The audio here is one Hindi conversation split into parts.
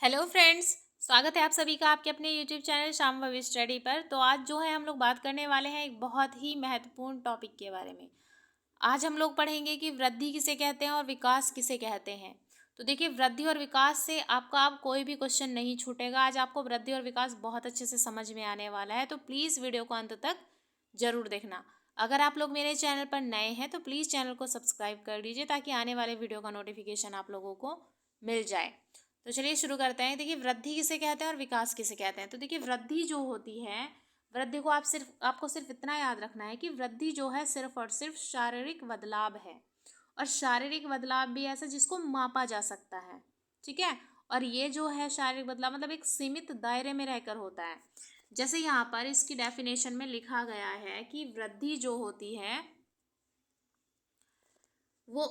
Hello friends. स्वागत है आप सभी का आपके अपने यूट्यूब चैनल शाम भविष्य स्टडी पर। तो आज जो है हम लोग बात करने वाले हैं एक बहुत ही महत्वपूर्ण टॉपिक के बारे में। आज हम लोग पढ़ेंगे कि वृद्धि किसे कहते हैं और विकास किसे कहते हैं। तो देखिए, वृद्धि और विकास से आपका अब कोई भी क्वेश्चन नहीं छूटेगा। आज आपको वृद्धि और विकास बहुत अच्छे से समझ में आने वाला है, तो प्लीज़ वीडियो को अंत तक जरूर देखना। अगर आप लोग मेरे चैनल पर नए हैं तो प्लीज़ चैनल को सब्सक्राइब कर लीजिए ताकि आने वाले वीडियो का नोटिफिकेशन आप लोगों को मिल जाए। तो चलिए शुरू करते हैं। देखिए, वृद्धि किसे कहते हैं और विकास किसे कहते हैं। तो देखिए, वृद्धि जो होती है, वृद्धि को आपको सिर्फ इतना याद रखना है कि वृद्धि जो है सिर्फ और सिर्फ शारीरिक बदलाव है। और शारीरिक बदलाव भी ऐसा जिसको मापा जा सकता है। ठीक है। और ये जो है शारीरिक बदलाव मतलब एक सीमित दायरे में रहकर होता है। जैसे यहाँ पर इसकी डेफिनेशन में लिखा गया है कि वृद्धि जो होती है वो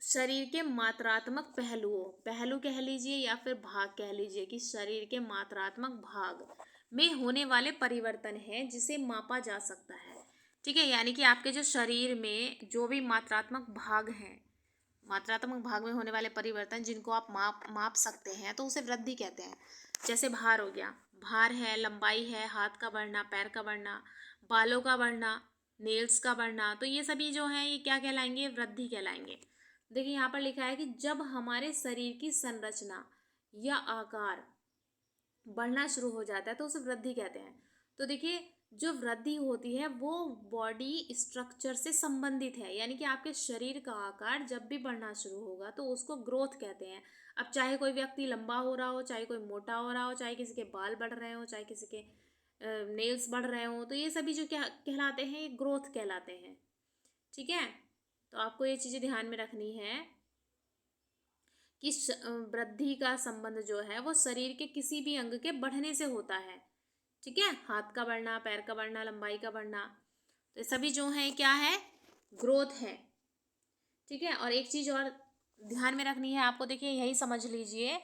शरीर के मात्रात्मक पहलू कह लीजिए या फिर भाग कह लीजिए, कि शरीर के मात्रात्मक भाग में होने वाले परिवर्तन है जिसे मापा जा सकता है। ठीक है, यानी कि आपके जो शरीर में जो भी मात्रात्मक भाग हैं, मात्रात्मक भाग में होने वाले परिवर्तन जिनको आप माप सकते हैं, तो उसे वृद्धि कहते हैं। जैसे भार हो गया, भार है, लंबाई है, हाथ का बढ़ना, पैर का बढ़ना, बालों का बढ़ना, नेल्स का बढ़ना, तो ये सभी जो है ये क्या कहलाएंगे? वृद्धि कहलाएंगे। देखिए, यहाँ पर लिखा है कि जब हमारे शरीर की संरचना या आकार बढ़ना शुरू हो जाता है तो उसे वृद्धि कहते हैं। तो देखिए, जो वृद्धि होती है वो बॉडी स्ट्रक्चर से संबंधित है, यानी कि आपके शरीर का आकार जब भी बढ़ना शुरू होगा तो उसको ग्रोथ कहते हैं। अब चाहे कोई व्यक्ति लंबा हो रहा हो, चाहे कोई मोटा हो रहा हो, चाहे किसी के बाल बढ़ रहे हो, चाहे किसी के नेल्स बढ़ रहे हो, तो ये सभी जो क्या कहलाते हैं, ये ग्रोथ कहलाते हैं। ठीक है, तो आपको ये चीज़ें ध्यान में रखनी है कि वृद्धि का संबंध जो है वो शरीर के किसी भी अंग के बढ़ने से होता है। ठीक है, हाथ का बढ़ना, पैर का बढ़ना, लंबाई का बढ़ना, तो ये सभी जो है क्या है? ग्रोथ है। ठीक है, और एक चीज़ और ध्यान में रखनी है आपको। देखिए, यही समझ लीजिए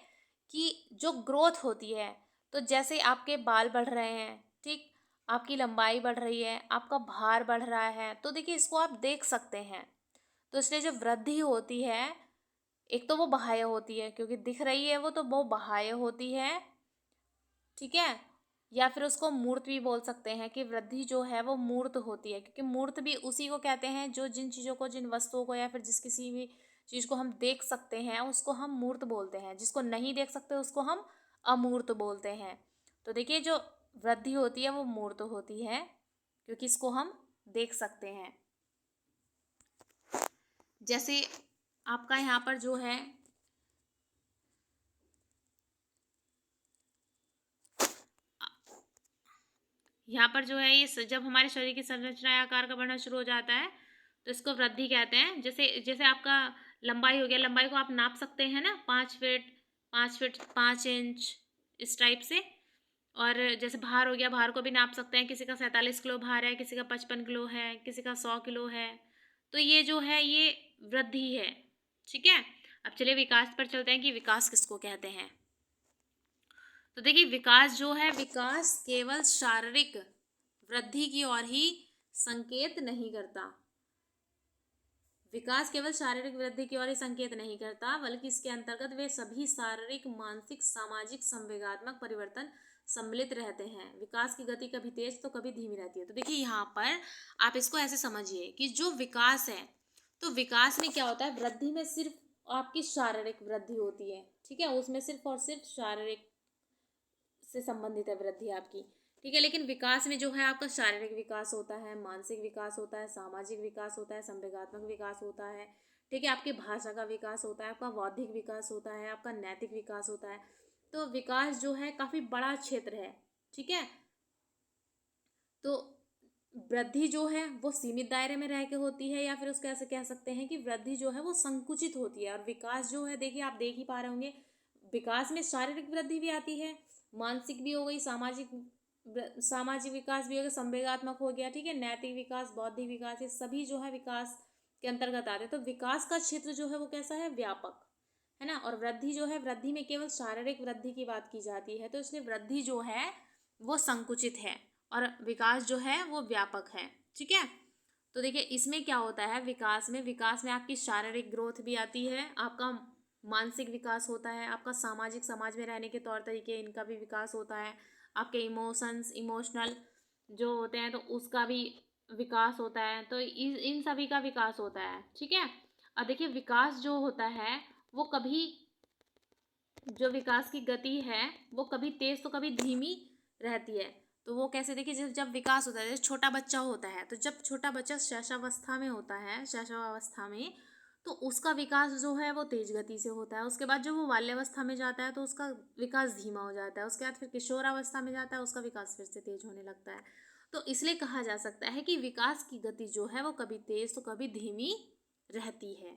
कि जो ग्रोथ होती है, तो जैसे आपके बाल बढ़ रहे हैं, ठीक, आपकी लंबाई बढ़ रही है, आपका भार बढ़ रहा है, तो देखिए इसको आप देख सकते हैं। तो इसलिए जो वृद्धि होती है, एक तो वो बाह्य होती है क्योंकि दिख रही है, वो बाह्य होती है। ठीक है, या फिर उसको मूर्त भी बोल सकते हैं कि वृद्धि जो है वो मूर्त होती है, क्योंकि मूर्त भी उसी को कहते हैं जो जिन चीज़ों को, जिन वस्तुओं को या फिर जिस किसी भी चीज़ को हम देख सकते हैं उसको हम मूर्त बोलते हैं, जिसको नहीं देख सकते उसको हम अमूर्त बोलते हैं। तो देखिए, जो वृद्धि होती है वो मूर्त होती है क्योंकि इसको हम देख सकते हैं। जैसे आपका यहाँ पर जो है यहाँ पर जो है ये जब हमारे शरीर की संरचना या आकार का बढ़ना शुरू हो जाता है तो इसको वृद्धि कहते हैं। जैसे जैसे आपका लंबाई हो गया, लंबाई को आप नाप सकते हैं ना, 5 फीट, 5 फीट 5 इंच, इस टाइप से। और जैसे भार हो गया, भार को भी नाप सकते हैं, किसी का 47 किलो भार है, किसी का 55 किलो है, किसी का 100 किलो है। तो ये जो है ये वृद्धि है। ठीक है, अब चलिए विकास पर चलते हैं कि विकास किसको कहते हैं। तो देखिए, विकास जो है, विकास केवल शारीरिक वृद्धि की ओर ही संकेत नहीं करता। विकास केवल शारीरिक वृद्धि की ओर ही संकेत नहीं करता, बल्कि इसके अंतर्गत वे सभी शारीरिक, मानसिक, सामाजिक, संवेगात्मक परिवर्तन सम्मिलित रहते हैं। विकास की गति कभी तेज तो कभी धीमी रहती है। तो देखिए, यहाँ पर आप इसको ऐसे समझिए कि जो विकास है, तो विकास में क्या होता है? वृद्धि में सिर्फ आपकी शारीरिक वृद्धि होती है। ठीक है, उसमें सिर्फ और सिर्फ शारीरिक से संबंधित है वृद्धि आपकी। ठीक है, लेकिन विकास में जो है आपका शारीरिक विकास होता है, मानसिक विकास होता है, सामाजिक विकास होता है, संवेगात्मक विकास होता है। ठीक है, आपकी भाषा का विकास होता है, आपका बौद्धिक विकास होता है, आपका नैतिक विकास होता है। तो विकास जो है काफ़ी बड़ा क्षेत्र है। ठीक है, तो वृद्धि जो है वो सीमित दायरे में रह के होती है, या फिर उसको ऐसे कह सकते हैं कि वृद्धि जो है वो संकुचित होती है। और विकास जो है, देखिए आप देख ही पा रहे होंगे, विकास में शारीरिक वृद्धि भी आती है, मानसिक भी हो गई, सामाजिक विकास भी हो गया, संवेगात्मक हो गया। ठीक है, नैतिक विकास, बौद्धिक विकास, ये सभी जो है विकास के अंतर्गत आते हैं। तो विकास का क्षेत्र जो है वो कैसा है? व्यापक है ना। और वृद्धि जो है, वृद्धि में केवल शारीरिक वृद्धि की बात की जाती है, तो इसलिए वृद्धि जो है वो संकुचित है और विकास जो है वो व्यापक है। ठीक है, तो देखिए इसमें क्या होता है, विकास में आपकी शारीरिक ग्रोथ भी आती है, आपका मानसिक विकास होता है, आपका सामाजिक, समाज में रहने के तौर तरीके, इनका भी विकास होता है, आपके इमोशंस, इमोशनल जो होते हैं तो उसका भी विकास होता है। तो इन सभी का विकास होता है, ठीक है। और देखिए विकास जो होता है वो कभी, जो विकास की गति है वो कभी तेज तो कभी धीमी रहती है। तो वो कैसे, देखिए जब विकास होता है, जैसे छोटा बच्चा होता है, तो जब छोटा बच्चा शैशवावस्था में होता है, शैशवावस्था में, तो उसका विकास जो है वो तेज गति से होता है। उसके बाद जब वो बाल्यावस्था में जाता है तो उसका विकास धीमा हो जाता है। उसके बाद फिर किशोरावस्था में जाता है, उसका विकास फिर से तेज होने लगता है। तो इसलिए कहा जा सकता है कि विकास की गति जो है वो कभी तेज तो कभी धीमी रहती है।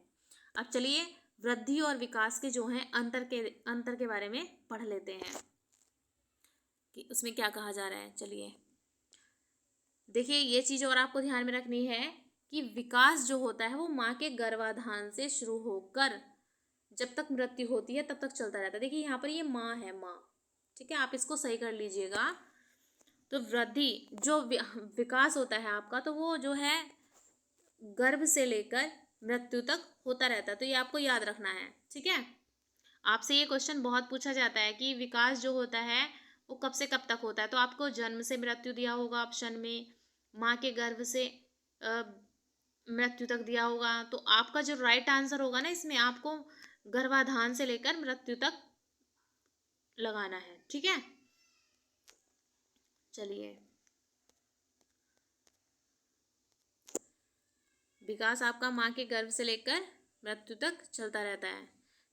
अब चलिए वृद्धि और विकास के जो हैं अंतर के बारे में पढ़ लेते हैं कि उसमें क्या कहा जा रहा है। चलिए देखिए ये चीज़ और आपको ध्यान में रखनी है कि विकास जो होता है वो माँ के गर्भाधान से शुरू होकर जब तक मृत्यु होती है तब तक चलता रहता है। देखिए यहाँ पर ये माँ है, माँ, ठीक है, आप इसको सही कर लीजिएगा। तो वृद्धि जो विकास होता है आपका, तो वो जो है गर्भ से लेकर मृत्यु तक होता रहता है। तो ये आपको याद रखना है, ठीक है। आपसे ये क्वेश्चन बहुत पूछा जाता है कि विकास जो होता है वो कब से कब तक होता है। तो आपको जन्म से मृत्यु दिया होगा ऑप्शन में, माँ के गर्भ से मृत्यु तक दिया होगा। तो आपका जो राइट आंसर होगा ना इसमें, आपको गर्भाधान से लेकर मृत्यु तक लगाना है, ठीक है। चलिए विकास आपका माँ के गर्भ से लेकर मृत्यु तक चलता रहता है,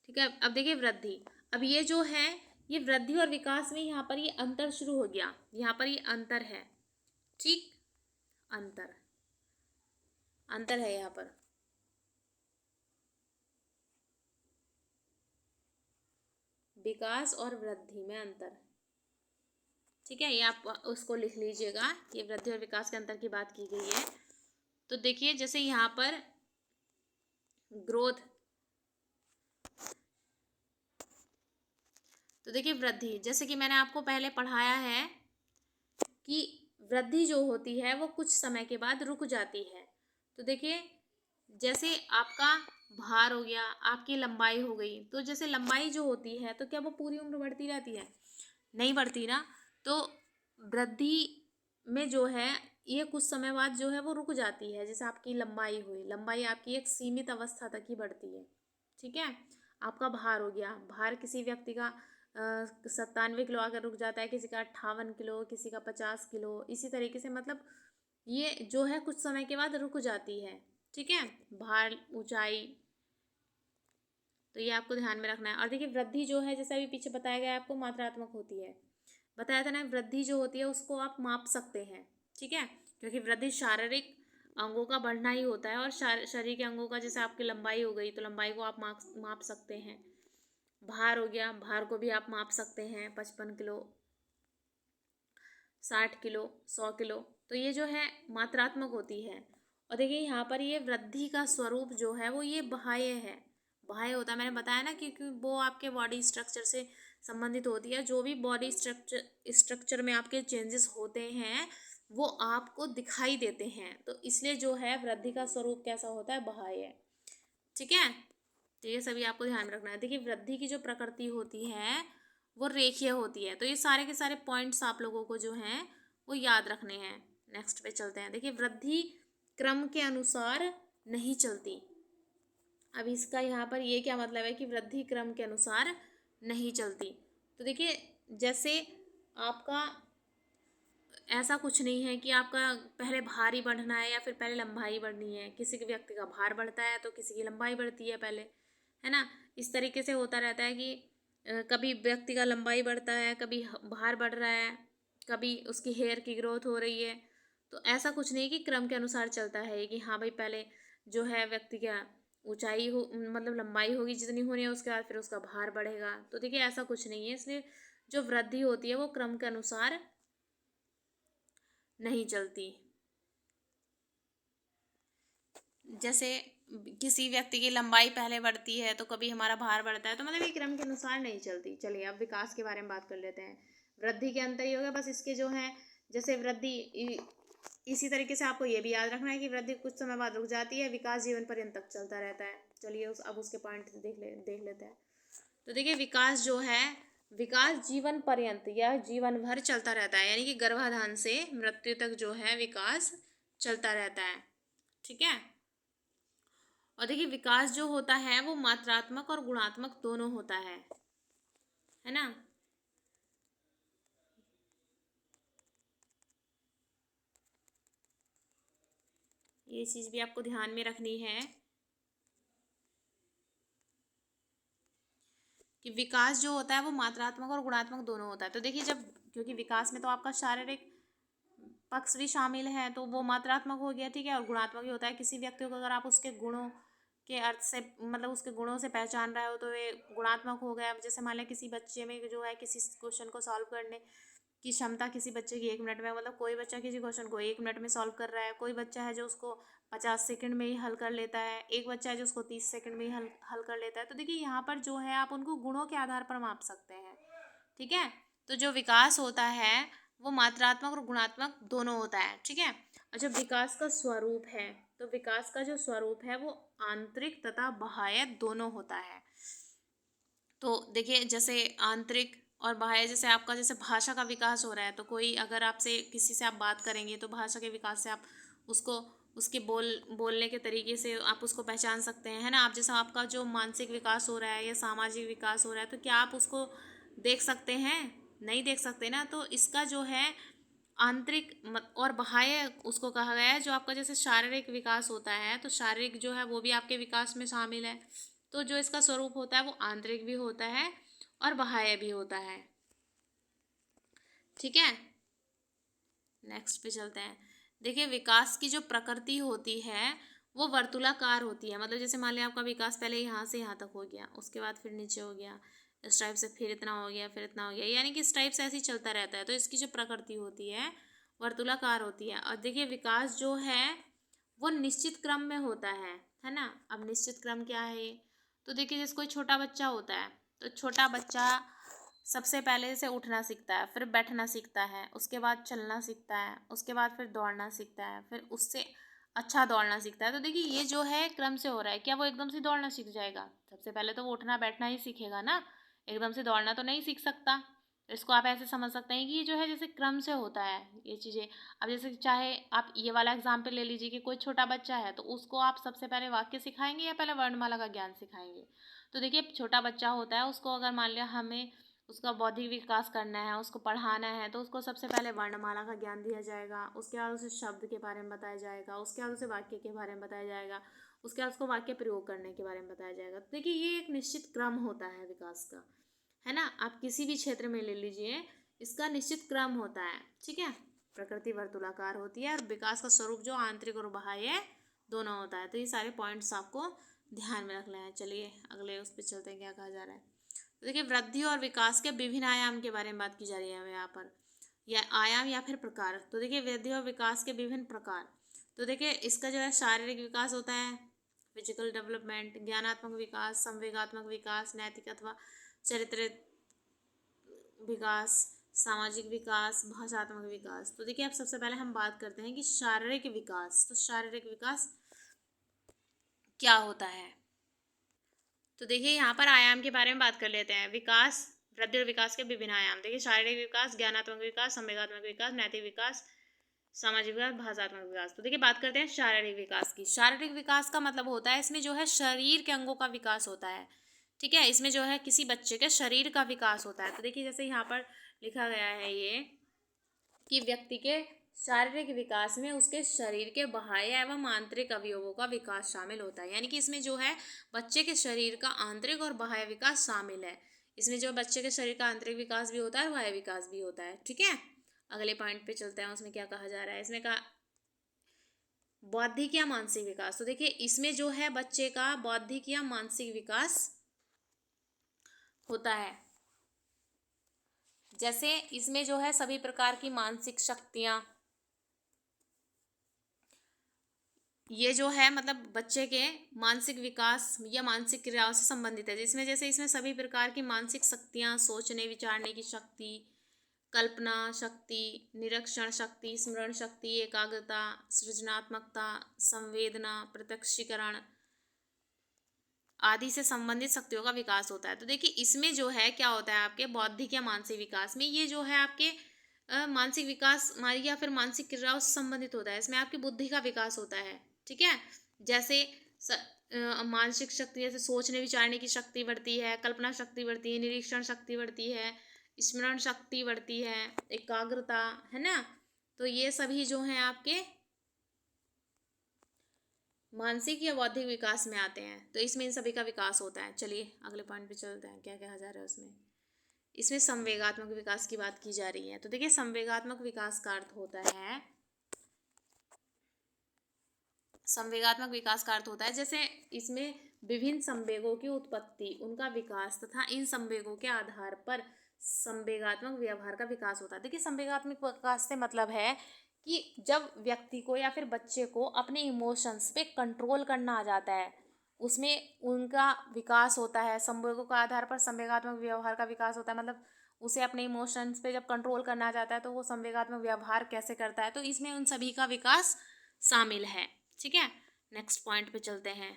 ठीक है। अब देखिए वृद्धि, अब ये जो है ये वृद्धि और विकास में यहाँ पर ये अंतर शुरू हो गया, यहाँ पर ये अंतर है, ठीक, अंतर अंतर है यहाँ पर। विकास और वृद्धि में अंतर, ठीक है, ये आप उसको लिख लीजिएगा, ये वृद्धि और विकास के अंतर की बात की गई है। तो देखिए जैसे यहाँ पर ग्रोथ, तो देखिए वृद्धि, जैसे कि मैंने आपको पहले पढ़ाया है कि वृद्धि जो होती है वो कुछ समय के बाद रुक जाती है। तो देखिए जैसे आपका भार हो गया, आपकी लंबाई हो गई, तो जैसे लंबाई जो होती है तो क्या वो पूरी उम्र बढ़ती रहती है? नहीं बढ़ती ना। तो वृद्धि में जो है ये कुछ समय बाद जो है वो रुक जाती है। जैसे आपकी लंबाई हुई, लंबाई आपकी एक सीमित अवस्था तक ही बढ़ती है, ठीक है। आपका भार हो गया, भार किसी व्यक्ति का 97 किलो आकर रुक जाता है, किसी का 58 किलो, किसी का 50 किलो, इसी तरीके से मतलब ये जो है कुछ समय के बाद रुक जाती है, ठीक है, भार, ऊंचाई। तो ये आपको ध्यान में रखना है। और देखिए वृद्धि जो है जैसा अभी पीछे बताया गया है आपको, मात्रात्मक होती है, बताया था ना। वृद्धि जो होती है उसको आप माप सकते हैं, ठीक है, क्योंकि वृद्धि शारीरिक अंगों का बढ़ना ही होता है। और शरीर के अंगों का, जैसे आपकी लंबाई हो गई तो लंबाई को आप माप सकते हैं। भार हो गया, भार को भी आप माप सकते हैं, 55 किलो, 60 किलो, 100 किलो। तो ये जो है मात्रात्मक होती है। और देखिए यहाँ पर ये वृद्धि का स्वरूप जो है वो ये बाह्य है, बाह्य होता है, मैंने बताया ना, क्योंकि वो आपके बॉडी स्ट्रक्चर से संबंधित होती है। जो भी बॉडी स्ट्रक्चर में आपके चेंजेस होते हैं वो आपको दिखाई देते हैं। तो इसलिए जो है वृद्धि का स्वरूप कैसा होता है, बाह्य, ठीक है। तो ये सभी आपको ध्यान में रखना है। देखिए वृद्धि की जो प्रकृति होती है वो रेखीय होती है। तो ये सारे के सारे पॉइंट्स आप लोगों को जो हैं वो याद रखने हैं। नेक्स्ट पे चलते हैं। देखिए वृद्धि क्रम के अनुसार नहीं चलती। अब इसका यहाँ पर ये क्या मतलब है कि वृद्धि क्रम के अनुसार नहीं चलती। तो देखिए जैसे आपका ऐसा कुछ नहीं है कि आपका पहले भार ही बढ़ना है या फिर पहले लंबाई बढ़नी है। किसी के व्यक्ति का भार बढ़ता है तो किसी की लंबाई बढ़ती है पहले, है ना। इस तरीके से होता रहता है कि कभी व्यक्ति का लंबाई बढ़ता है, कभी भार बढ़ रहा है, कभी उसकी हेयर की ग्रोथ हो रही है। तो ऐसा कुछ नहीं कि क्रम के अनुसार चलता है कि हाँ भाई पहले जो है व्यक्ति का ऊंचाई हो, मतलब लंबाई होगी जितनी होनी है, उसके बाद फिर उसका भार बढ़ेगा। तो देखिए ऐसा कुछ नहीं है। इसलिए जो वृद्धि होती है वो क्रम के अनुसार नहीं चलती। जैसे किसी व्यक्ति की लंबाई पहले बढ़ती है तो कभी हमारा भार बढ़ता है, तो मतलब ये क्रम के अनुसार नहीं चलती। चलिए अब विकास के बारे में बात कर लेते हैं। वृद्धि के अंतर ही हो गया, बस इसके जो है जैसे वृद्धि इसी तरीके से आपको ये भी याद रखना है कि वृद्धि कुछ समय बाद रुक जाती है, विकास जीवन पर्यंत तक चलता रहता है। चलिए अब उसके पॉइंट देख लेते हैं। तो देखिए विकास जो है, विकास जीवन पर्यंत या जीवन भर चलता रहता है, यानी कि गर्भाधान से मृत्यु तक जो है विकास चलता रहता है। ठीक है। और देखिए विकास जो होता है वो मात्रात्मक और गुणात्मक दोनों होता है ना। ये चीज भी आपको ध्यान में रखनी है कि विकास जो होता है वो मात्रात्मक और गुणात्मक दोनों होता है। तो देखिए जब, क्योंकि विकास में तो आपका शारीरिक पक्ष भी शामिल है तो वो मात्रात्मक हो गया, ठीक है। और गुणात्मक भी होता है, किसी व्यक्ति को अगर आप उसके गुणों के अर्थ से, मतलब उसके गुणों से पहचान रहे हो तो ये गुणात्मक हो गया। अब जैसे मान लिया किसी बच्चे में जो है किसी क्वेश्चन को सॉल्व करने की क्षमता किसी बच्चे की 1 मिनट में, मतलब कोई बच्चा किसी क्वेश्चन को 1 मिनट में सॉल्व कर रहा है, कोई बच्चा है जो उसको 50 सेकंड में ही हल कर लेता है, एक बच्चा है जो उसको 30 सेकंड में ही हल कर लेता है। तो देखिए यहाँ पर जो है आप उनको गुणों के आधार पर माप सकते हैं। ठीक है। तो जो विकास होता है वो मात्रात्मक और गुणात्मक दोनों होता है। ठीक है। और जब विकास का स्वरूप है, तो विकास का जो स्वरूप है वो आंतरिक तथा बाह्य दोनों होता है। तो देखिए जैसे आंतरिक और बाह्य, जैसे आपका जैसे भाषा का विकास हो रहा है, तो कोई अगर आपसे किसी से आप बात करेंगे तो भाषा के विकास से आप उसको उसके बोलने के तरीके से आप उसको पहचान सकते हैं, है ना। आप जैसा आपका जो मानसिक विकास हो रहा है या सामाजिक विकास हो रहा है, तो क्या आप उसको देख सकते हैं? नहीं देख सकते ना। तो इसका जो है आंतरिक और बाह्य उसको कहा गया है। जो आपका जैसे शारीरिक विकास होता है, तो शारीरिक जो है वो भी आपके विकास में शामिल है। तो जो इसका स्वरूप होता है वो आंतरिक भी होता है और बाह्य भी होता है। ठीक है। नेक्स्ट पे चलते हैं। देखिए विकास की जो प्रकृति होती है वो वर्तुलाकार होती है। मतलब जैसे मान लिया आपका विकास पहले यहाँ से यहाँ तक हो गया, उसके बाद फिर नीचे हो गया, इस टाइप से फिर इतना हो गया, फिर इतना हो गया, यानी कि इस टाइप से ऐसे ही चलता रहता है। तो इसकी जो प्रकृति होती है वर्तुलाकार होती है। और देखिए विकास जो है वो निश्चित क्रम में होता है ना। अब निश्चित क्रम क्या है? तो देखिए जैसे कोई छोटा बच्चा होता है, तो छोटा बच्चा सबसे पहले से उठना सीखता है, फिर बैठना सीखता है, उसके बाद चलना सीखता है, उसके बाद फिर दौड़ना सीखता है, फिर उससे अच्छा दौड़ना सीखता है। तो देखिए ये जो है क्रम से हो रहा है। क्या वो एकदम से दौड़ना सीख जाएगा? सबसे पहले तो वो उठना बैठना ही सीखेगा ना, एकदम से दौड़ना तो नहीं सीख सकता। तो इसको आप ऐसे समझ सकते हैं कि ये जो है जैसे क्रम से होता है ये चीज़ें। अब जैसे चाहे आप ये वाला एग्जाम्पल ले लीजिए कि कोई छोटा बच्चा है, तो उसको आप सबसे पहले वाक्य सिखाएंगे या पहले वर्णमाला का ज्ञान सिखाएंगे? तो देखिए छोटा बच्चा होता है, उसको अगर मान लिया हमें उसका बौद्धिक विकास करना है, उसको पढ़ाना है, तो उसको सबसे पहले वर्णमाला का ज्ञान दिया जाएगा, उसके बाद उसे शब्द के बारे में बताया जाएगा, उसके बाद उसे वाक्य के बारे में बताया जाएगा, उसके बाद उसको वाक्य प्रयोग करने के बारे में बताया जाएगा। तो देखिए ये एक निश्चित क्रम होता है विकास का, है ना। आप किसी भी क्षेत्र में ले लीजिए, इसका निश्चित क्रम होता है। ठीक है। प्रकृति वर्तुलाकार होती है और विकास का स्वरूप जो आंतरिक और बाह्य दोनों होता है। तो ये सारे पॉइंट्स आपको ध्यान में रखना है। चलिए अगले उस पर चलते हैं, क्या कहा जा रहा है। तो देखिए वृद्धि और विकास के विभिन्न आयाम के बारे में बात की जा रही है हमें यहाँ पर, या आयाम या फिर प्रकार। तो देखिए वृद्धि और विकास के विभिन्न प्रकार। तो देखिए इसका जो है शारीरिक विकास होता है, फिजिकल डेवलपमेंट, ज्ञानात्मक विकास, संवेगात्मक विकास, नैतिक अथवा चरित्र विकास, सामाजिक विकास, भाषात्मक विकास। तो देखिए अब सबसे पहले हम बात करते हैं कि शारीरिक विकास। तो शारीरिक विकास क्या होता है? तो देखिए यहाँ पर आयाम के बारे में बात कर लेते हैं। विकास, वृद्धि और विकास के विभिन्न आयाम। देखिए शारीरिक विकास, ज्ञानात्मक विकास, संवेगात्मक विकास, नैतिक विकास, सामाजिक विकास, भाषात्मक विकास। तो देखिए बात करते हैं शारीरिक विकास की। शारीरिक विकास का मतलब होता है इसमें जो है शरीर के अंगों का विकास होता है। ठीक है। इसमें जो है किसी बच्चे के शरीर का विकास होता है। तो देखिए जैसे यहाँ पर लिखा गया है ये कि व्यक्ति के शारीरिक विकास में उसके शरीर के बाह्य एवं आंतरिक अवयवों का विकास शामिल होता है। यानी कि इसमें जो है बच्चे के शरीर का आंतरिक और बाह्य विकास शामिल है। इसमें जो बच्चे के शरीर का आंतरिक विकास भी होता है और बाह्य विकास भी होता है। ठीक है। अगले पॉइंट पे चलते हैं, उसमें क्या कहा जा रहा है। इसमें कहा बौद्धिक या मानसिक विकास। तो देखिए इसमें जो है बच्चे का बौद्धिक या मानसिक विकास होता है। जैसे इसमें जो है सभी प्रकार की मानसिक शक्तियाँ, ये जो है मतलब बच्चे के मानसिक विकास या मानसिक क्रियाओं से संबंधित है। जिसमें जैसे इसमें सभी प्रकार की मानसिक शक्तियाँ, सोचने विचारने की शक्ति, कल्पना शक्ति, निरीक्षण शक्ति, स्मरण शक्ति, एकाग्रता, सृजनात्मकता, संवेदना, प्रत्यक्षीकरण आदि से संबंधित शक्तियों का विकास होता है। तो देखिए इसमें जो है क्या होता है आपके बौद्धिक या मानसिक विकास में, ये जो है आपके मानसिक विकास या फिर मानसिक क्रियाओं से संबंधित होता है। इसमें आपकी बुद्धि का विकास होता है, ठीक है। जैसे मानसिक शक्ति जैसे सोचने विचारने की शक्ति बढ़ती है, कल्पना शक्ति बढ़ती है, निरीक्षण शक्ति बढ़ती है, स्मरण शक्ति बढ़ती है, एकाग्रता, है ना। तो ये सभी जो हैं आपके मानसिक या बौद्धिक विकास में आते हैं। तो इसमें इन सभी का विकास होता है। चलिए अगले पॉइंट पे चलते हैं, क्या कहा जा रहा है उसमें। इसमें संवेगात्मक विकास की बात की जा रही है। तो देखिए संवेगात्मक विकास का अर्थ होता है, संवेगात्मक विकास का अर्थ होता है जैसे इसमें विभिन्न संवेगों की उत्पत्ति, उनका विकास तथा इन संवेगों के आधार पर संवेगात्मक व्यवहार का विकास होता है। देखिए संवेगात्मक विकास से मतलब है कि जब व्यक्ति को या फिर बच्चे को अपने इमोशंस पे कंट्रोल करना आ जाता है, उसमें उनका विकास होता है। संवेगों के आधार पर संवेगात्मक व्यवहार का विकास होता है, मतलब उसे अपने इमोशंस पे जब कंट्रोल करना आ जाता है तो वो संवेगात्मक व्यवहार कैसे करता है। तो इसमें उन सभी का विकास शामिल है, ठीक है। नेक्स्ट पॉइंट पे चलते हैं,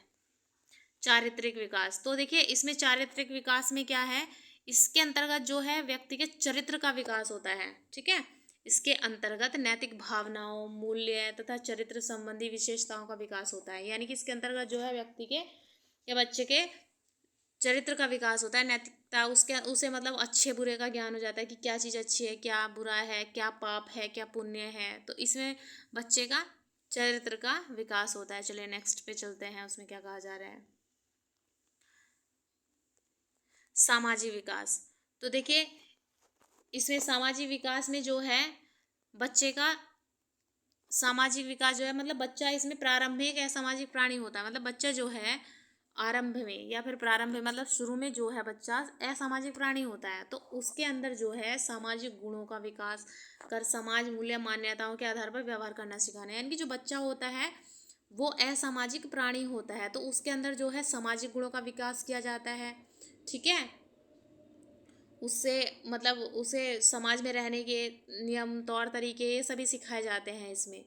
चारित्रिक विकास। तो देखिए इसमें चारित्रिक विकास में क्या है, इसके अंतर्गत जो है व्यक्ति के चरित्र का विकास होता है, ठीक है। इसके अंतर्गत नैतिक भावनाओं, मूल्य तथा चरित्र संबंधी विशेषताओं का विकास होता है। यानी कि इसके अंतर्गत जो है व्यक्ति के या बच्चे के चरित्र का विकास होता है, नैतिकता, उसे मतलब अच्छे बुरे का ज्ञान हो जाता है कि क्या चीज़ अच्छी है, क्या बुरा है, क्या पाप है, क्या पुण्य है। तो इसमें बच्चे का चरित्र का विकास होता है। चलिए नेक्स्ट पे चलते हैं, उसमें क्या कहा जा रहा है, सामाजिक विकास। तो देखिए इसमें सामाजिक विकास में जो है बच्चे का सामाजिक विकास जो है, मतलब बच्चा इसमें प्रारंभ में एक असामाजिक प्राणी होता है। मतलब बच्चा जो है आरंभ में या फिर प्रारंभ में, मतलब शुरू में जो है बच्चा असामाजिक प्राणी होता है। तो उसके अंदर जो है सामाजिक गुणों का विकास कर समाज मूल्य मान्यताओं के आधार पर व्यवहार करना सिखाना है। यानी कि जो बच्चा होता है वो असामाजिक प्राणी होता है, तो उसके अंदर जो है सामाजिक गुणों का विकास किया जाता है, ठीक है। उससे मतलब उसे समाज में रहने के नियम, तौर तरीके, ये सभी सिखाए जाते हैं इसमें,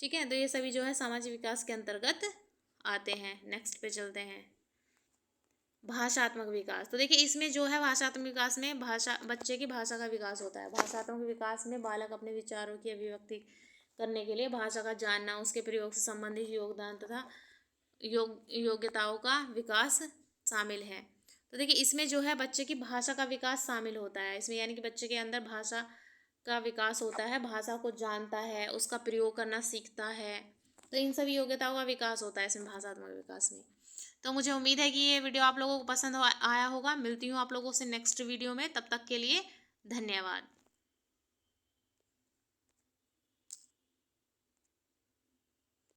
ठीक है। तो ये सभी जो है सामाजिक विकास के अंतर्गत आते हैं। नेक्स्ट पे चलते हैं, भाषात्मक विकास। तो देखिए इसमें जो है भाषात्मक विकास में बच्चे की भाषा का विकास होता है। भाषात्मक विकास में बालक अपने विचारों की अभिव्यक्ति करने के लिए भाषा का जानना, उसके प्रयोग से संबंधित योगदान तथा योग्यताओं का विकास शामिल है। तो देखिए इसमें जो है बच्चे की भाषा का विकास शामिल होता है इसमें, यानी कि बच्चे के अंदर भाषा का विकास होता है, भाषा को जानता है, उसका प्रयोग करना सीखता है। तो इन सभी योग्यताओं का विकास होता है इसमें भाषात्मक विकास में। तो मुझे उम्मीद है कि ये वीडियो आप लोगों को पसंद आया होगा। मिलती हूँ आप लोगों से नेक्स्ट वीडियो में, तब तक के लिए धन्यवाद।